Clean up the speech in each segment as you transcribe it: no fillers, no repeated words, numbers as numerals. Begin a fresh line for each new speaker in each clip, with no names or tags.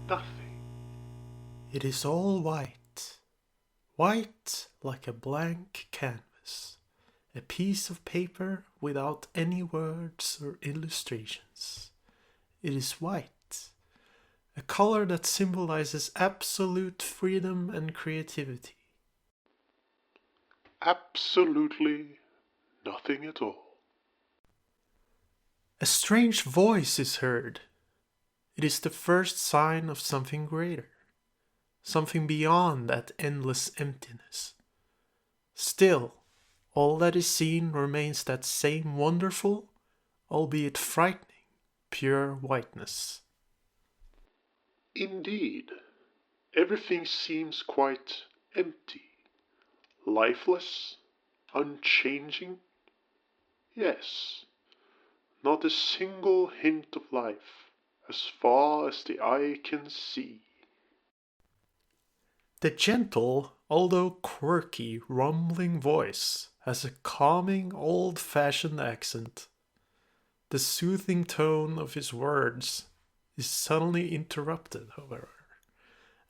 nothing.
It is all white. White like a blank canvas. A piece of paper without any words or illustrations. It is white. A color that symbolizes absolute freedom and creativity.
Absolutely nothing at all.
A strange voice is heard. It is the first sign of something greater. Something beyond that endless emptiness. Still, all that is seen remains that same wonderful, albeit frightening, pure whiteness.
Indeed, everything seems quite empty, lifeless, unchanging. Yes, not a single hint of life, as far as the eye can see.
The gentle, although quirky, rumbling voice has a calming, old-fashioned accent. The soothing tone of his words is suddenly interrupted, however,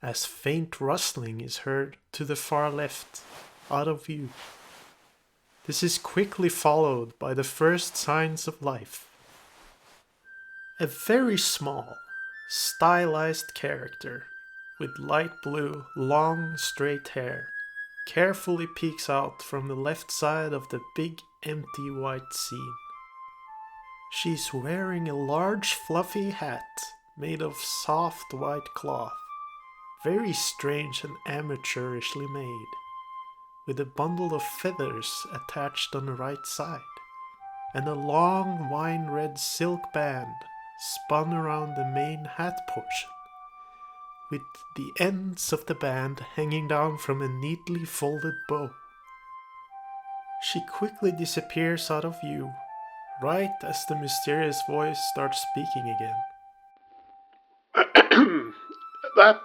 as faint rustling is heard to the far left, out of view. This is quickly followed by the first signs of life. A very small, stylized character with light blue, long, straight hair carefully peeks out from the left side of the big, empty white scene. She's wearing a large, fluffy hat made of soft white cloth, very strange and amateurishly made, with a bundle of feathers attached on the right side, and a long wine-red silk band spun around the main hat portion, with the ends of the band hanging down from a neatly folded bow. She quickly disappears out of view, right as the mysterious voice starts speaking again.
That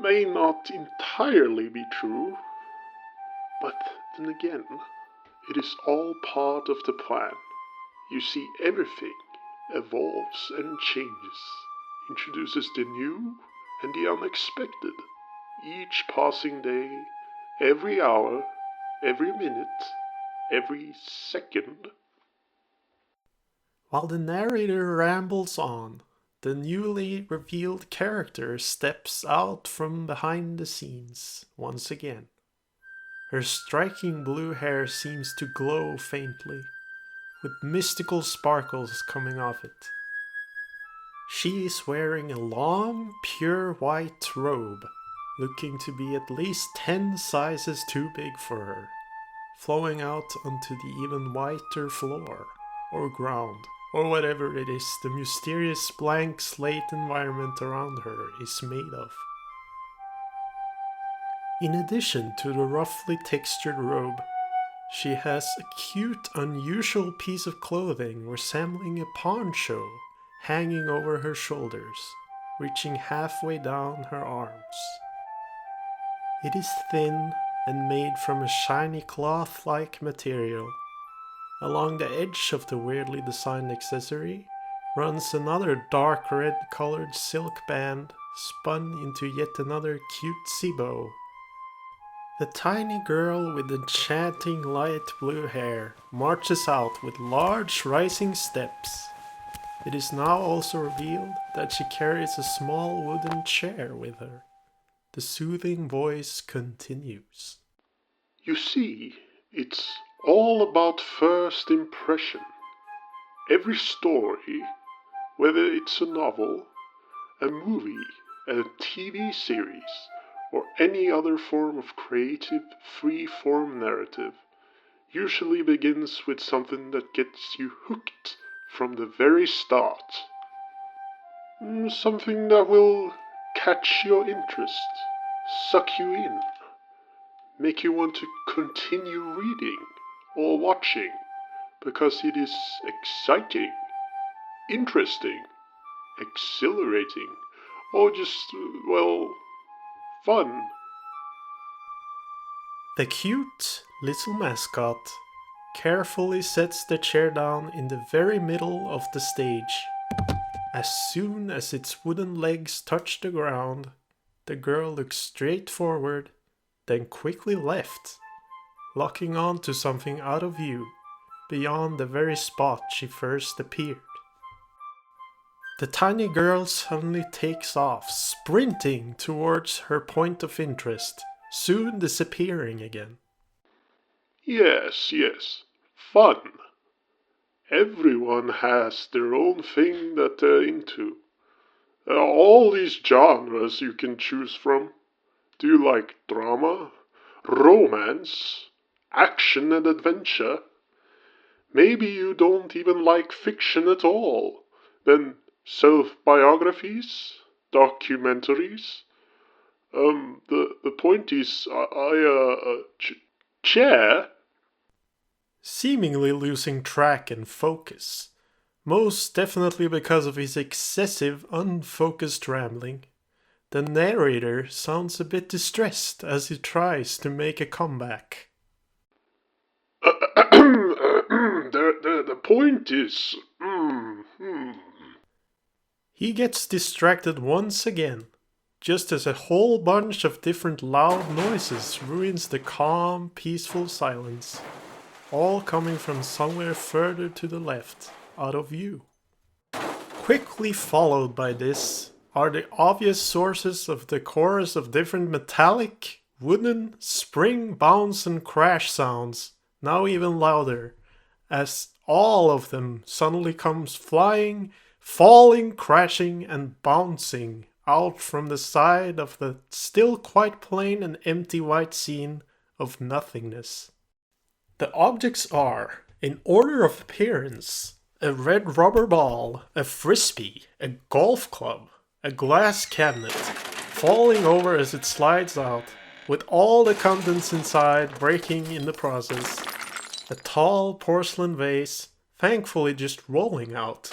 may not entirely be true, but then again, it is all part of the plan. You see, everything evolves and changes, introduces the new and the unexpected, each passing day, every hour, every minute, every second.
While the narrator rambles on, the newly revealed character steps out from behind the scenes once again. Her striking blue hair seems to glow faintly, with mystical sparkles coming off it. She is wearing a long, pure white robe, looking to be at least 10 sizes too big for her, flowing out onto the even whiter floor, or ground, or whatever it is the mysterious blank slate environment around her is made of. In addition to the roughly textured robe, she has a cute, unusual piece of clothing resembling a poncho hanging over her shoulders, reaching halfway down her arms. It is thin and made from a shiny cloth-like material. Along the edge of the weirdly designed accessory runs another dark red colored silk band spun into yet another cutesy bow. The tiny girl with enchanting light blue hair marches out with large rising steps. It is now also revealed that she carries a small wooden chair with her. The soothing voice continues.
You see, it's all about first impression. Every story, whether it's a novel, a movie, a TV series, or any other form of creative, free-form narrative, usually begins with something that gets you hooked from the very start. Something that will catch your interest, suck you in, make you want to continue reading or watching because it is exciting, interesting, exhilarating, or just, well, fun.
The cute little mascot carefully sets the chair down in the very middle of the stage, As soon as its wooden legs touched the ground, the girl looked straight forward, then quickly left, locking on to something out of view, beyond the very spot she first appeared. The tiny girl suddenly takes off, sprinting towards her point of interest, soon disappearing again.
Yes, yes. Fun. Everyone has their own thing that they're into. There are all these genres you can choose from. Do you like drama, romance, action and adventure? Maybe you don't even like fiction at all. Then self-biographies, documentaries. The point is, chair.
Seemingly losing track and focus, most definitely because of his excessive, unfocused rambling. The narrator sounds a bit distressed as he tries to make a comeback.
The point is,
He gets distracted once again, just as a whole bunch of different loud noises ruins the calm, peaceful silence, all coming from somewhere further to the left, out of view. Quickly followed by this are the obvious sources of the chorus of different metallic, wooden, spring, bounce and crash sounds, now even louder, as all of them suddenly comes flying, falling, crashing and bouncing out from the side of the still quite plain and empty white scene of nothingness. The objects are, in order of appearance, a red rubber ball, a frisbee, a golf club, a glass cabinet, falling over as it slides out, with all the contents inside breaking in the process, a tall porcelain vase, thankfully just rolling out,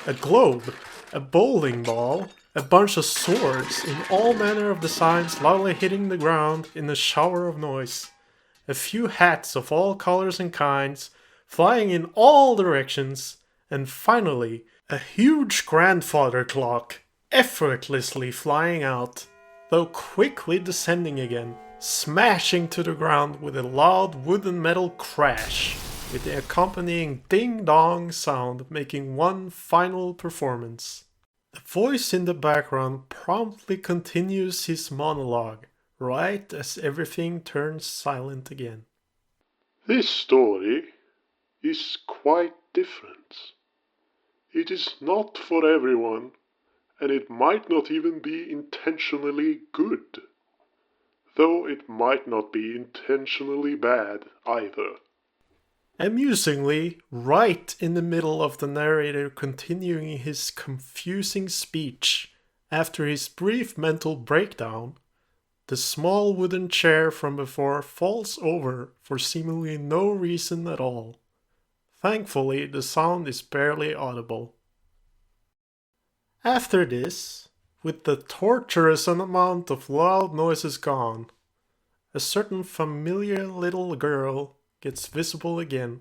a globe, a bowling ball, a bunch of swords in all manner of designs loudly hitting the ground in a shower of noise, a few hats of all colors and kinds, flying in all directions, and finally, a huge grandfather clock, effortlessly flying out, though quickly descending again, smashing to the ground with a loud wooden metal crash, with the accompanying ding-dong sound making one final performance. The voice in the background promptly continues his monologue, right as everything turns silent again.
This story is quite different. It is not for everyone, and it might not even be intentionally good, though it might not be intentionally bad either.
Amusingly, right in the middle of the narrator continuing his confusing speech, after his brief mental breakdown, the small wooden chair from before falls over for seemingly no reason at all. Thankfully, the sound is barely audible. After this, with the torturous amount of loud noises gone, a certain familiar little girl gets visible again.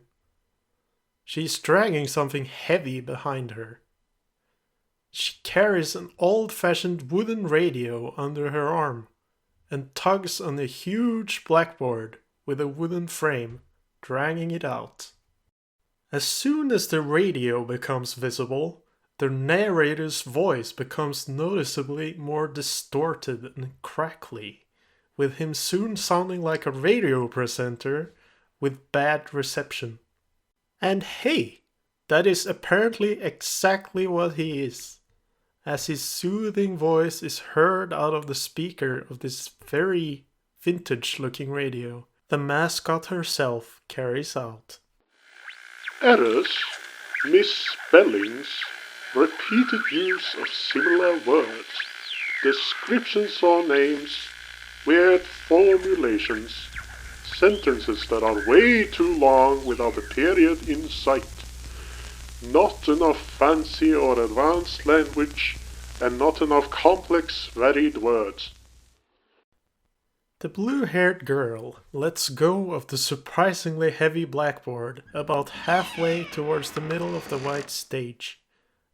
She's dragging something heavy behind her. She carries an old-fashioned wooden radio under her arm and tugs on a huge blackboard with a wooden frame, dragging it out. As soon as the radio becomes visible, the narrator's voice becomes noticeably more distorted and crackly, with him soon sounding like a radio presenter with bad reception. And hey, that is apparently exactly what he is, as his soothing voice is heard out of the speaker of this very vintage-looking radio the mascot herself carries out.
Errors, misspellings, repeated use of similar words, descriptions or names, weird formulations, sentences that are way too long without a period in sight, not enough fancy or advanced language, and not enough complex, varied words.
The blue-haired girl lets go of the surprisingly heavy blackboard about halfway towards the middle of the white stage,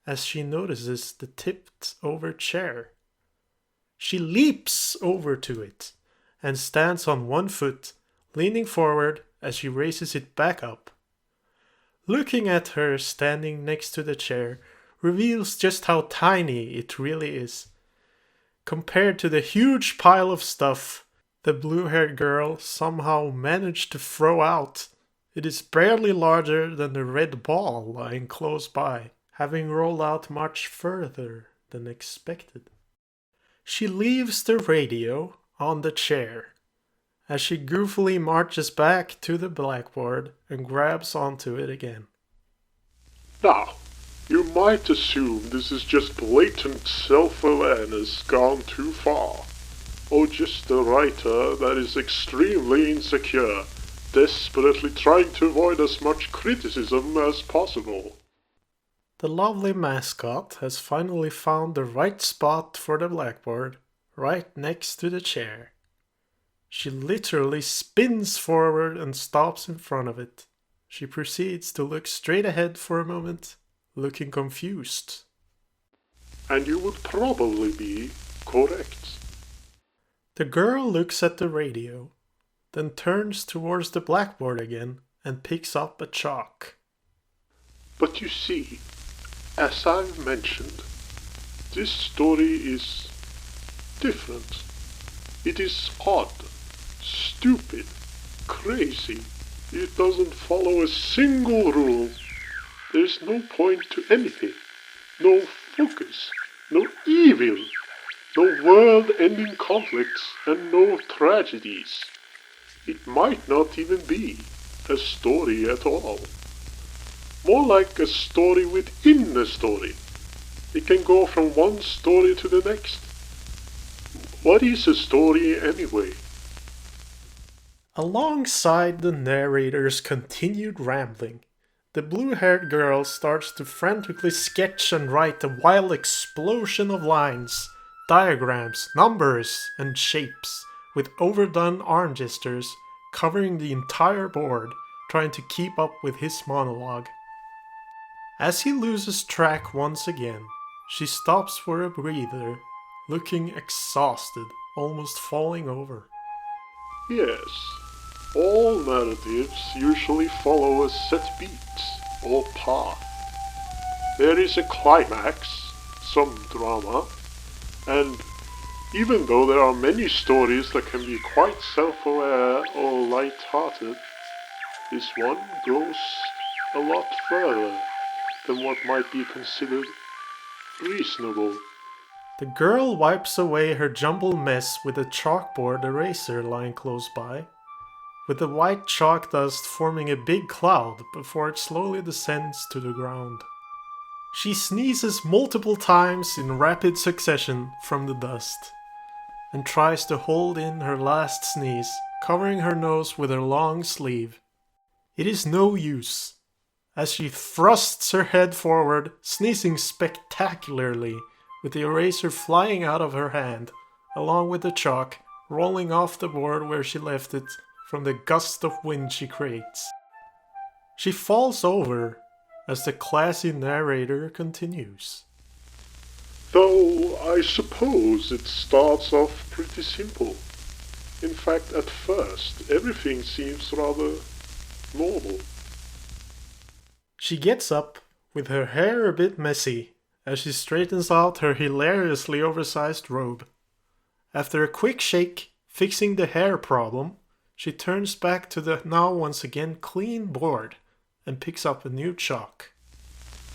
as she notices the tipped over chair. She leaps over to it and stands on one foot, leaning forward as she raises it back up. Looking at her standing next to the chair reveals just how tiny it really is. Compared to the huge pile of stuff the blue-haired girl somehow managed to throw out, it is barely larger than the red ball lying close by, having rolled out much further than expected. She leaves the radio on the chair as she goofily marches back to the blackboard and grabs onto it again.
Now, you might assume this is just blatant self-awareness gone too far, or just a writer that is extremely insecure, desperately trying to avoid as much criticism as possible.
The lovely mascot has finally found the right spot for the blackboard, right next to the chair. She literally spins forward and stops in front of it. She proceeds to look straight ahead for a moment, looking confused.
And you would probably be correct.
The girl looks at the radio, then turns towards the blackboard again and picks up a chalk.
But you see, as I've mentioned, this story is different. It is odd, stupid, crazy. It doesn't follow a single rule. There's no point to anything. No focus. No evil. No world-ending conflicts and no tragedies. It might not even be a story at all. More like a story within a story. It can go from one story to the next. What is a story anyway?
Alongside the narrator's continued rambling, the blue-haired girl starts to frantically sketch and write a wild explosion of lines, diagrams, numbers, and shapes, with overdone arm gestures covering the entire board, trying to keep up with his monologue. As he loses track once again, she stops for a breather, looking exhausted, almost falling over.
Yes, all narratives usually follow a set beat or path. There is a climax, some drama, and even though there are many stories that can be quite self-aware or light-hearted, this one goes a lot further than what might be considered reasonable.
The girl wipes away her jumbled mess with a chalkboard eraser lying close by, with the white chalk dust forming a big cloud before it slowly descends to the ground. She sneezes multiple times in rapid succession from the dust, and tries to hold in her last sneeze, covering her nose with her long sleeve. It is no use, as she thrusts her head forward, sneezing spectacularly, with the eraser flying out of her hand, along with the chalk rolling off the board where she left it from the gust of wind she creates. She falls over as the classy narrator continues.
Though I suppose it starts off pretty simple. In fact, at first, everything seems rather normal.
She gets up, with her hair a bit messy, as she straightens out her hilariously oversized robe. After a quick shake, fixing the hair problem, she turns back to the now once again clean board and picks up a new chalk.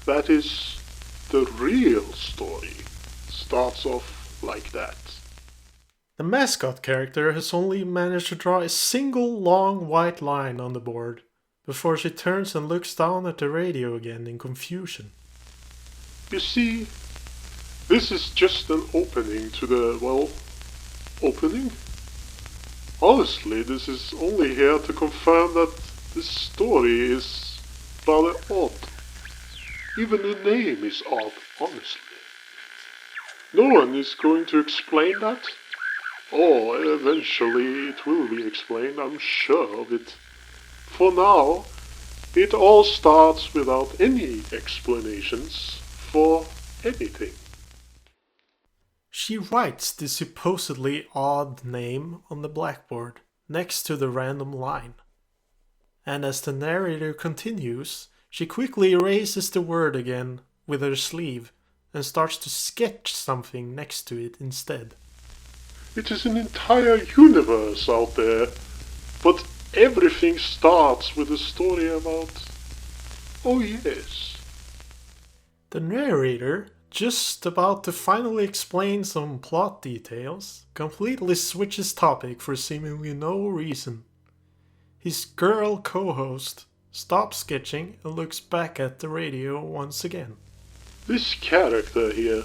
That is the real story. Starts off like that.
The mascot character has only managed to draw a single long white line on the board before she turns and looks down at the radio again in confusion.
You see, this is just an opening to the, opening? Honestly, this is only here to confirm that this story is rather odd. Even the name is odd, honestly. No one is going to explain that. Or eventually it will be explained, I'm sure of it. For now, it all starts without any explanations, for anything.
She writes the supposedly odd name on the blackboard next to the random line. And as the narrator continues, she quickly erases the word again with her sleeve and starts to sketch something next to it instead.
It is an entire universe out there, but everything starts with a story about... oh yes.
The narrator, just about to finally explain some plot details, completely switches topic for seemingly no reason. His girl co-host stops sketching and looks back at the radio once again.
This character here,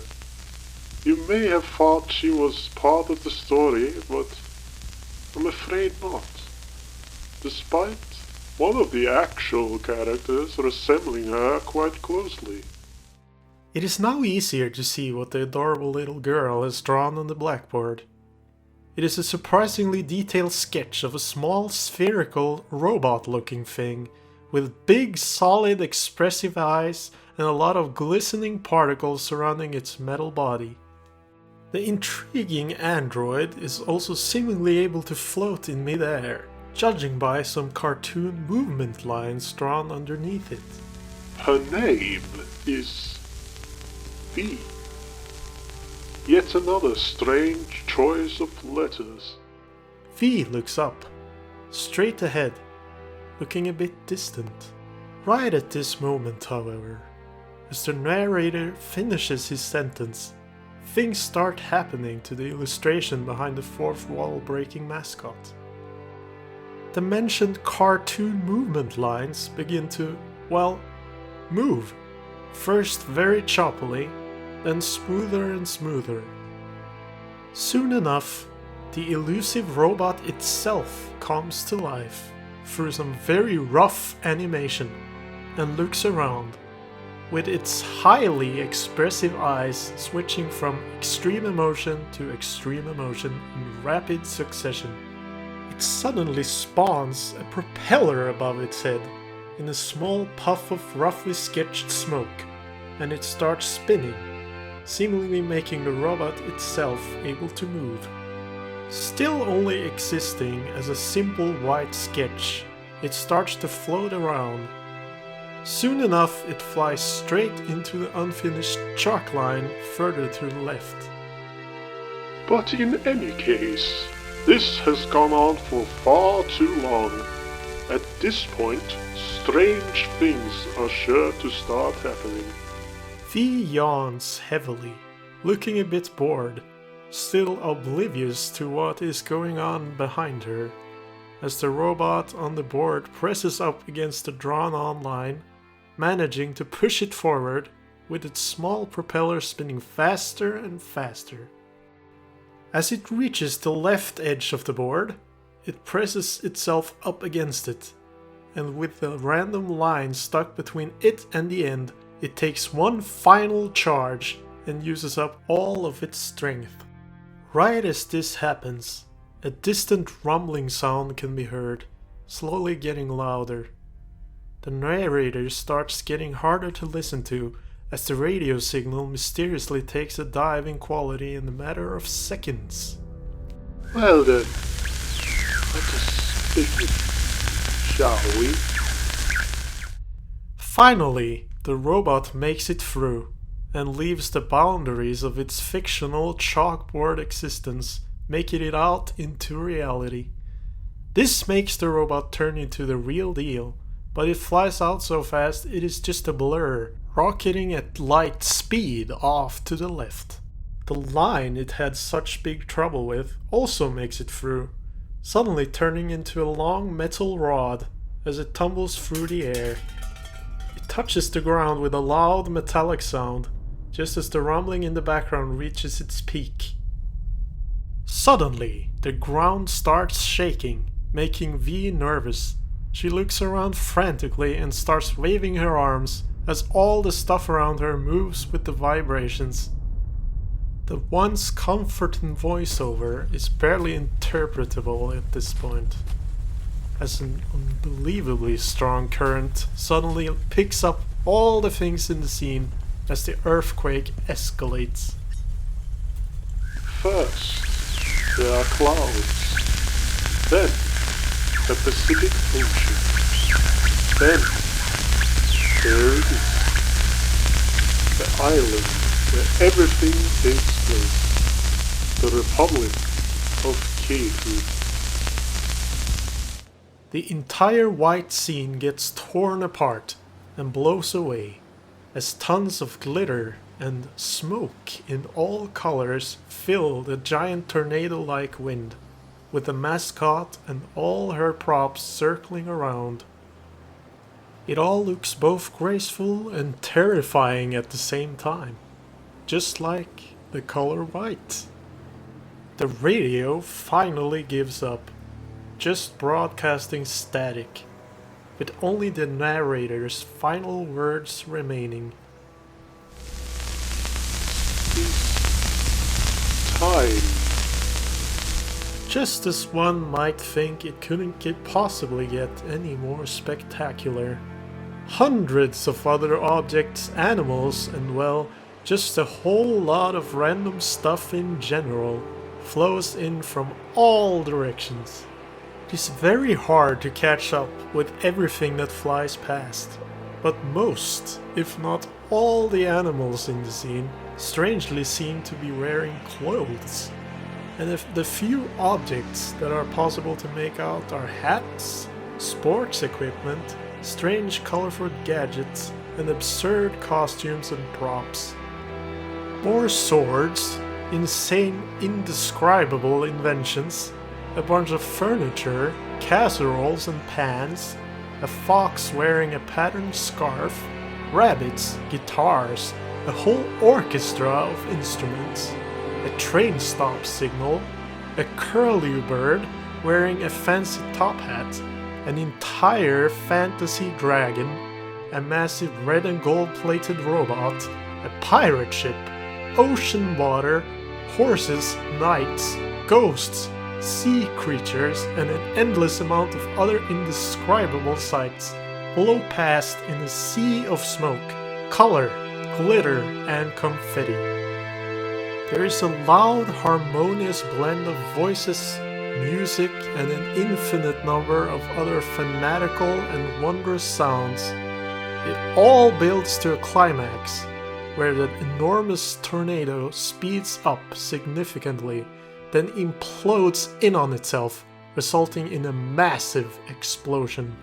you may have thought she was part of the story, but I'm afraid not. Despite one of the actual characters resembling her quite closely.
It is now easier to see what the adorable little girl has drawn on the blackboard. It is a surprisingly detailed sketch of a small spherical robot-looking thing with big, solid, expressive eyes and a lot of glistening particles surrounding its metal body. The intriguing android is also seemingly able to float in mid-air, judging by some cartoon movement lines drawn underneath it.
Her name is... V. Yet another strange choice of letters.
V looks up, straight ahead, looking a bit distant. Right at this moment, however, as the narrator finishes his sentence, things start happening to the illustration behind the fourth wall breaking mascot. The mentioned cartoon movement lines begin to, well, move. First very choppily, then smoother and smoother. Soon enough, the elusive robot itself comes to life through some very rough animation and looks around, with its highly expressive eyes switching from extreme emotion to extreme emotion in rapid succession. It suddenly spawns a propeller above its head in a small puff of roughly sketched smoke, and it starts spinning, seemingly making the robot itself able to move. Still only existing as a simple white sketch, it starts to float around. Soon enough, it flies straight into the unfinished chalk line further to the left.
But in any case, this has gone on for far too long. At this point, strange things are sure to start happening.
V yawns heavily, looking a bit bored, still oblivious to what is going on behind her, as the robot on the board presses up against the drawn-on line, managing to push it forward with its small propeller spinning faster and faster. As it reaches the left edge of the board, it presses itself up against it, and with the random line stuck between it and the end, it takes one final charge and uses up all of its strength. Right as this happens, a distant rumbling sound can be heard, slowly getting louder. The narrator starts getting harder to listen to as the radio signal mysteriously takes a dive in quality in a matter of seconds.
Well then, let us begin, shall we?
Finally, the robot makes it through and leaves the boundaries of its fictional chalkboard existence, making it out into reality. This makes the robot turn into the real deal, but it flies out so fast it is just a blur, rocketing at light speed off to the left. The line it had such big trouble with also makes it through, suddenly turning into a long metal rod as it tumbles through the air. It touches the ground with a loud metallic sound, just as the rumbling in the background reaches its peak. Suddenly, the ground starts shaking, making V nervous. She looks around frantically and starts waving her arms as all the stuff around her moves with the vibrations. The once comforting voiceover is barely interpretable at this point, as an unbelievably strong current suddenly picks up all the things in the scene as the earthquake escalates.
First, there are clouds. Then, the Pacific Ocean. Then, there it is. The island where everything takes place. The Republic of Taiku.
The entire white scene gets torn apart and blows away as tons of glitter and smoke in all colors fill the giant tornado-like wind, with the mascot and all her props circling around. It all looks both graceful and terrifying at the same time, just like the color white. The radio finally gives up, just broadcasting static, with only the narrator's final words remaining.
Time.
Just as one might think it couldn't possibly get any more spectacular. Hundreds of other objects, animals, and well, just a whole lot of random stuff in general flows in from all directions. It's very hard to catch up with everything that flies past, but most, if not all the animals in the scene strangely seem to be wearing clothes. And if the few objects that are possible to make out are hats, sports equipment, strange colorful gadgets, and absurd costumes and props. More swords, insane, indescribable inventions, a bunch of furniture, casseroles and pans, a fox wearing a patterned scarf, rabbits, guitars, a whole orchestra of instruments, a train stop signal, a curlew bird wearing a fancy top hat, an entire fantasy dragon, a massive red and gold plated robot, a pirate ship, ocean water, horses, knights, ghosts, sea creatures, and an endless amount of other indescribable sights blow past in a sea of smoke, color, glitter, and confetti. There is a loud, harmonious blend of voices, music, and an infinite number of other fanatical and wondrous sounds. It all builds to a climax, where the enormous tornado speeds up significantly, then implodes in on itself, resulting in a massive explosion.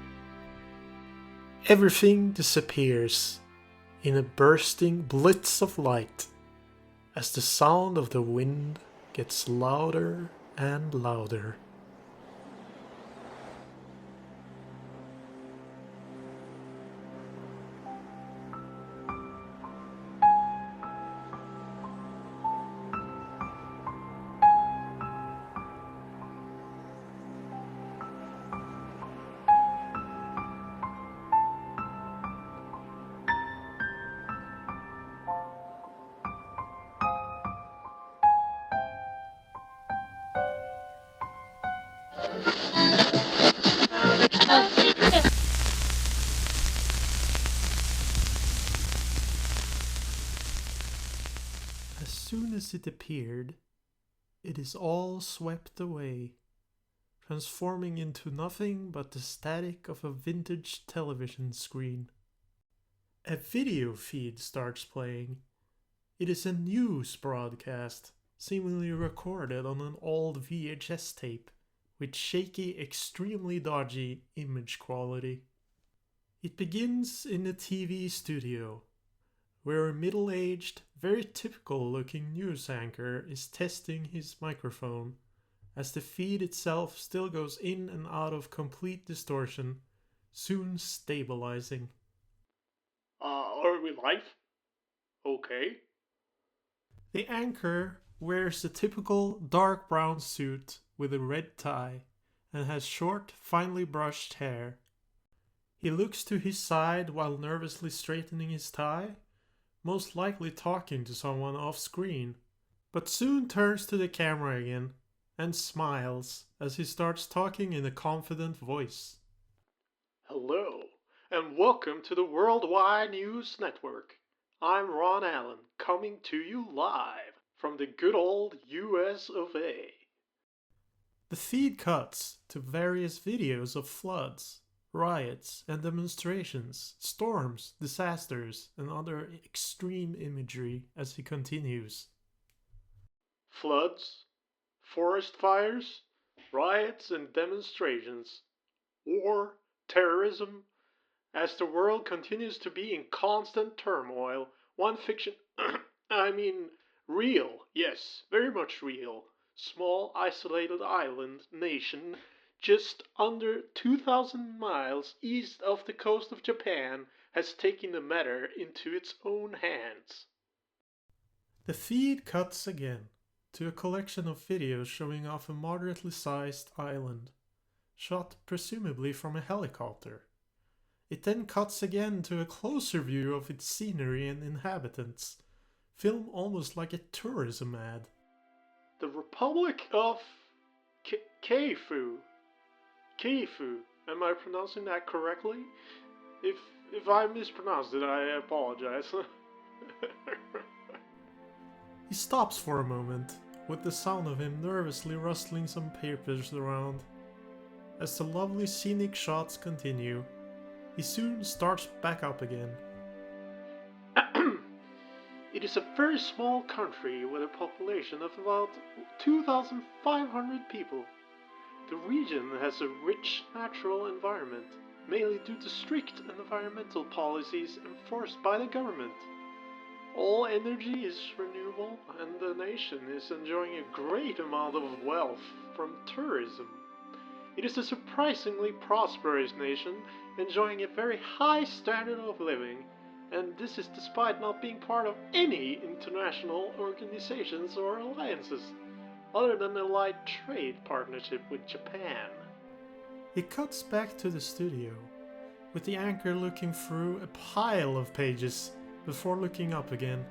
Everything disappears in a bursting blitz of light, as the sound of the wind gets louder and louder. As soon as it appeared, it is all swept away, transforming into nothing but the static of a vintage television screen. A video feed starts playing. It is a news broadcast, seemingly recorded on an old VHS tape, with shaky, extremely dodgy image quality. It begins in a TV studio, where a middle-aged, very typical-looking news anchor is testing his microphone, as the feed itself still goes in and out of complete distortion, soon stabilizing.
Are we live? Okay.
The anchor wears a typical dark brown suit with a red tie and has short, finely brushed hair. He looks to his side while nervously straightening his tie, most likely talking to someone off screen, but soon turns to the camera again and smiles as he starts talking in a confident voice.
Hello, and welcome to the Worldwide News Network.
I'm Ron Allen, coming to you live from the good old US of A. The feed cuts to various videos of floods, riots and demonstrations, storms, disasters, and other extreme imagery as he continues. Floods, forest fires, riots and demonstrations, war, terrorism. As the world continues to be in constant turmoil, one fiction, real, yes, very much real, small isolated island nation just under 2,000 miles east of the coast of Japan has taken the matter into its own hands. The feed cuts again to a collection of videos showing off a moderately sized island, shot presumably from a helicopter. It then cuts again to a closer view of its scenery and inhabitants, filmed almost like a tourism ad. The Republic of Keifu. Am I pronouncing that correctly? If I mispronounced it, I apologize. He stops for a moment, with the sound of him nervously rustling some papers around. As the lovely scenic shots continue, he soon starts back up again. It is a very small country with a population of about 2,500 people. The region has a rich natural environment, mainly due to strict environmental policies enforced by the government. All energy is renewable, and the nation is enjoying a great amount of wealth from tourism. It is a surprisingly prosperous nation, enjoying a very high standard of living, and this is despite not being part of any international organizations or alliances, other than a light trade partnership with Japan. It cuts back to the studio, with the anchor looking through a pile of pages before looking up again.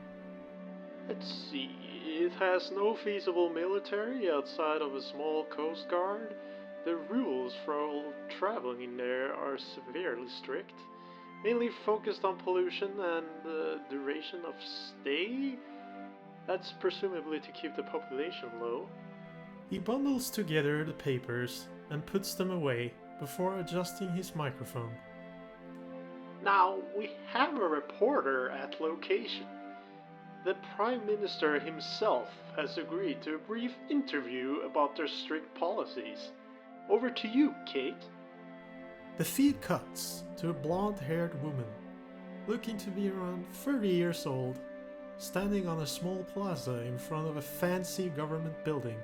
Let's see, it has no feasible military outside of a small coast guard. The rules for all traveling in there are severely strict, mainly focused on pollution and the duration of stay. That's presumably to keep the population low. He bundles together the papers and puts them away before adjusting his microphone. Now, we have a reporter at location. The Prime Minister himself has agreed to a brief interview about their strict policies. Over to you, Kate. The feed cuts to a blonde-haired woman, looking to be around 30 years old, standing on a small plaza in front of a fancy government building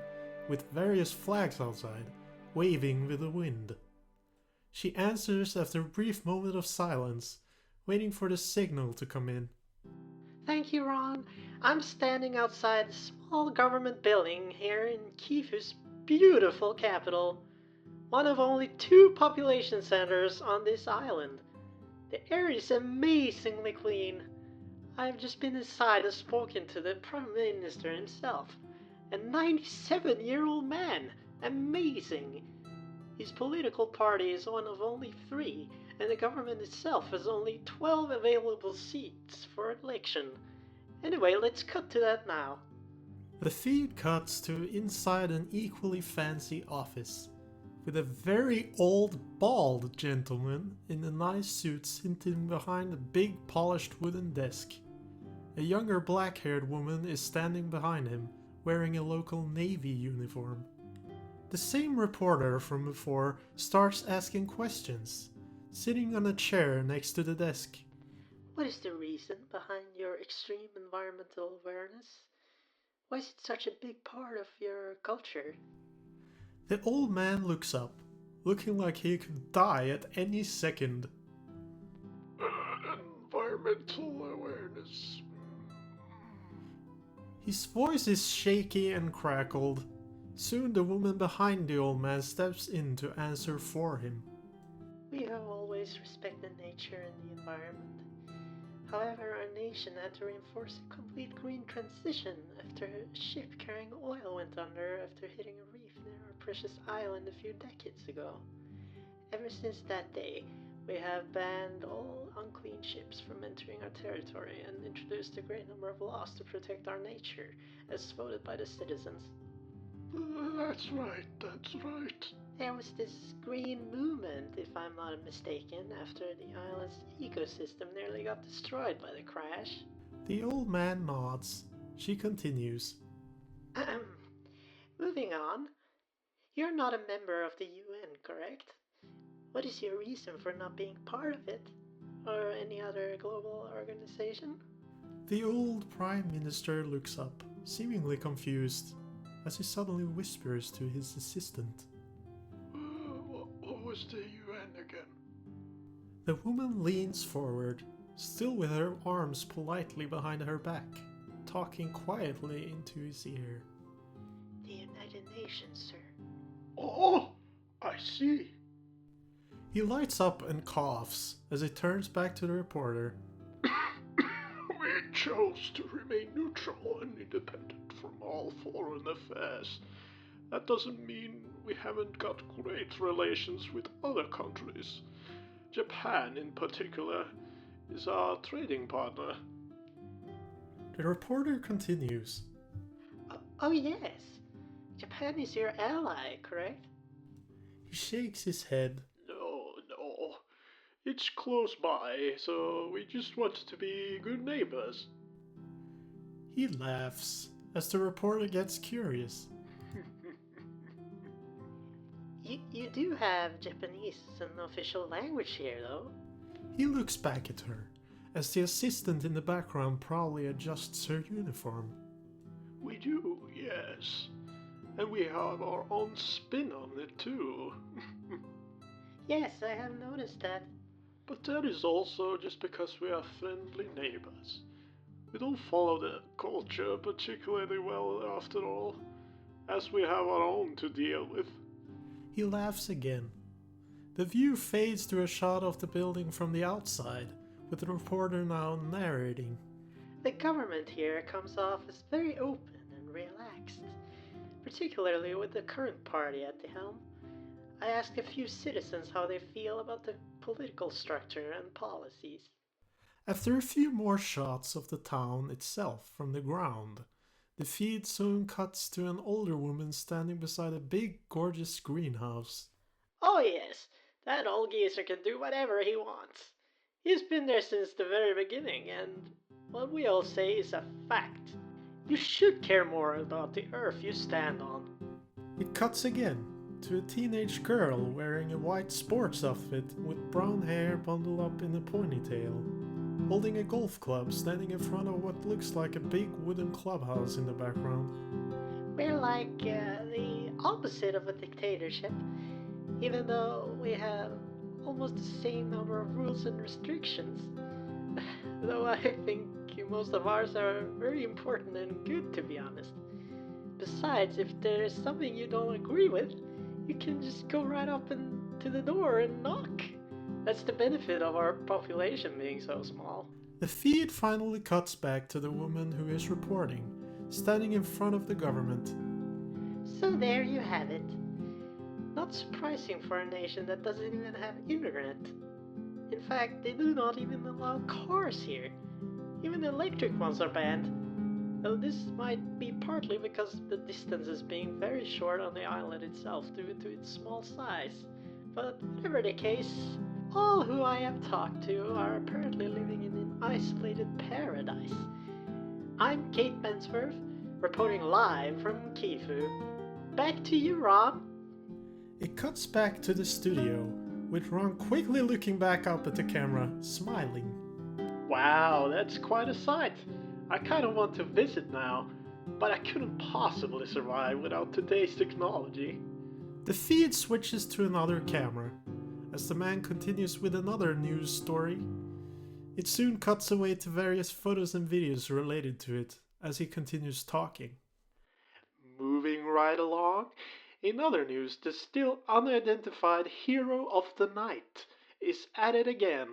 with various flags outside, waving with the wind. She answers after a brief moment of silence, waiting for the signal to come in.
Thank you, Ron. I'm standing outside a small government building here in Kiefu's beautiful capital. One of only 2 population centers on this island. The air is amazingly clean. I've just been inside and spoken to the Prime Minister himself. A 97-year-old man. Amazing. His political party is one of only 3, and the government itself has only 12 available seats for election. Anyway, let's cut to that now.
The feed cuts to inside an equally fancy office, with a very old bald gentleman in a nice suit sitting behind a big polished wooden desk. A younger black-haired woman is standing behind him, wearing a local Navy uniform. The same reporter from before starts asking questions, sitting on a chair next to the desk.
What is the reason behind your extreme environmental awareness? Why is it such a big part of your culture?
The old man looks up, looking like he could die at any second.
Environmental awareness.
His voice is shaky and crackled. Soon the woman behind the old man steps in to answer for him.
We have always respected nature and the environment. However, our nation had to reinforce a complete green transition after a ship carrying oil went under after hitting a reef near our precious island a few decades ago. Ever since that day, We have banned all unclean ships from entering our territory and introduced a great number of laws to protect our nature, as voted by the citizens.
That's right, that's right.
There was this green movement, if I'm not mistaken, after the island's ecosystem nearly got destroyed by the crash.
The old man nods. She continues.
Moving on. You're not a member of the UN, correct? What is your reason for not being part of it? Or any other global organization?
The old Prime Minister looks up, seemingly confused, as he suddenly whispers to his assistant.
What was the UN again?
The woman leans forward, still with her arms politely behind her back, talking quietly into his ear.
The United Nations, sir.
Oh, I see.
He lights up and coughs as he turns back to the reporter.
We chose to remain neutral and independent from all foreign affairs. That doesn't mean we haven't got great relations with other countries. Japan, in particular, is our trading partner.
The reporter continues.
Oh yes. Japan is your ally, correct?
He shakes his head.
No. It's close by, so we just want to be good neighbors.
He laughs as the reporter gets curious.
You do have Japanese as an official language here, though.
He looks back at her, as the assistant in the background proudly adjusts her uniform.
We do, yes. And we have our own spin on it, too.
Yes, I have noticed that.
But that is also just because we are friendly neighbors. We don't follow the culture particularly well, after all, as we have our own to deal with.
He laughs again. The view fades to a shot of the building from the outside, with the reporter now narrating.
The government here comes off as very open and relaxed, particularly with the current party at the helm. I asked a few citizens how they feel about the political structure and policies.
After a few more shots of the town itself from the ground, the feed soon cuts to an older woman standing beside a big, gorgeous greenhouse.
Oh yes, that old geezer can do whatever he wants. He's been there since the very beginning, and what we all say is a fact. You should care more about the earth you stand on.
It cuts again to a teenage girl wearing a white sports outfit with brown hair bundled up in a ponytail, holding a golf club standing in front of what looks like a big wooden clubhouse in the background.
We're like the opposite of a dictatorship, even though we have almost the same number of rules and restrictions. Though I think most of ours are very important and good, to be honest. Besides, if there's something you don't agree with, you can just go right up to the door and knock. That's the benefit of our population being so small.
The feed finally cuts back to the woman who is reporting, standing in front of the government.
So there you have it. Not surprising for a nation that doesn't even have internet. In fact, they do not even allow cars here. Even electric ones are banned. Though this might be partly because the distance is being very short on the island itself due to its small size. But whatever the case, all who I have talked to are apparently living in an isolated paradise. I'm Kate Bensworth, reporting live from Kifu. Back to you, Ron.
It cuts back to the studio, with Ron quickly looking back up at the camera, smiling.
Wow, that's quite a sight. I kind of want to visit now, but I couldn't possibly survive without today's technology.
The feed switches to another camera, as the man continues with another news story. It soon cuts away to various photos and videos related to it, as he continues talking.
Moving right along, in other news, the still unidentified hero of the night is at it again,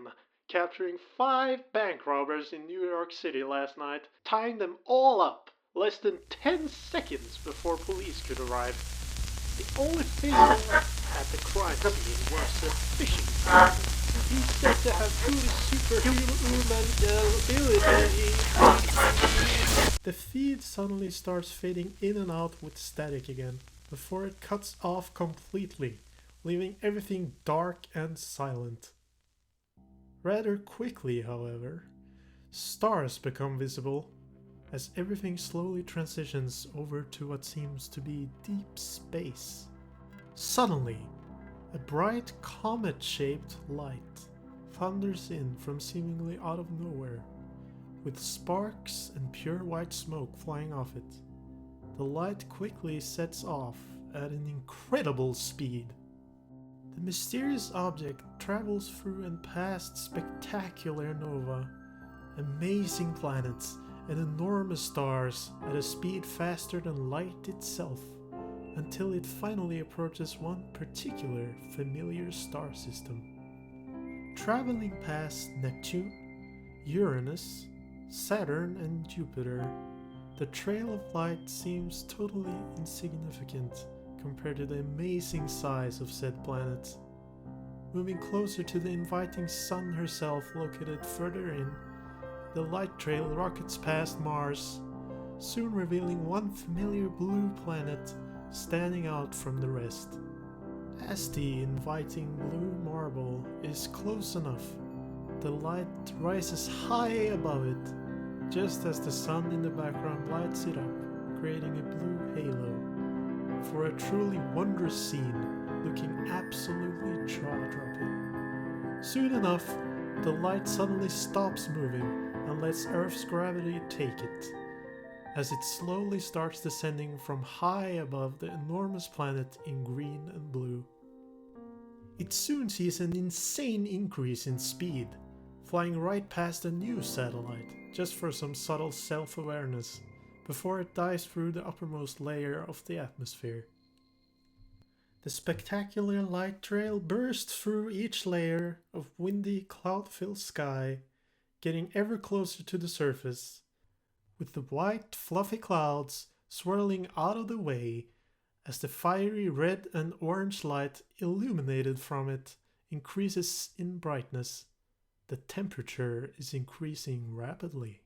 capturing 5 bank robbers in New York City last night, tying them all up less than 10 seconds before police could arrive. The only thing left at the crime scene was a fishing pole,
He's said to have truly superhuman ability.
The feed suddenly starts fading in and out with static again, before it cuts off completely, leaving everything dark and silent. Rather quickly, however, stars become visible as everything slowly transitions over to what seems to be deep space. Suddenly, a bright comet-shaped light thunders in from seemingly out of nowhere, with sparks and pure white smoke flying off it. The light quickly sets off at an incredible speed. The mysterious object travels through and past spectacular nova, amazing planets, and enormous stars at a speed faster than light itself, until it finally approaches one particular familiar star system. Traveling past Neptune, Uranus, Saturn, and Jupiter, the trail of light seems totally insignificant compared to the amazing size of said planet. Moving closer to the inviting sun herself located further in, the light trail rockets past Mars, soon revealing one familiar blue planet standing out from the rest. As the inviting blue marble is close enough, the light rises high above it, just as the sun in the background lights it up, creating a blue halo, for a truly wondrous scene, looking absolutely jaw-dropping. Soon enough, the light suddenly stops moving and lets Earth's gravity take it, as it slowly starts descending from high above the enormous planet in green and blue. It soon sees an insane increase in speed, flying right past a new satellite, just for some subtle self-awareness, before it dives through the uppermost layer of the atmosphere. The spectacular light trail bursts through each layer of windy, cloud-filled sky, getting ever closer to the surface, with the white, fluffy clouds swirling out of the way as the fiery red and orange light illuminated from it increases in brightness. The temperature is increasing rapidly.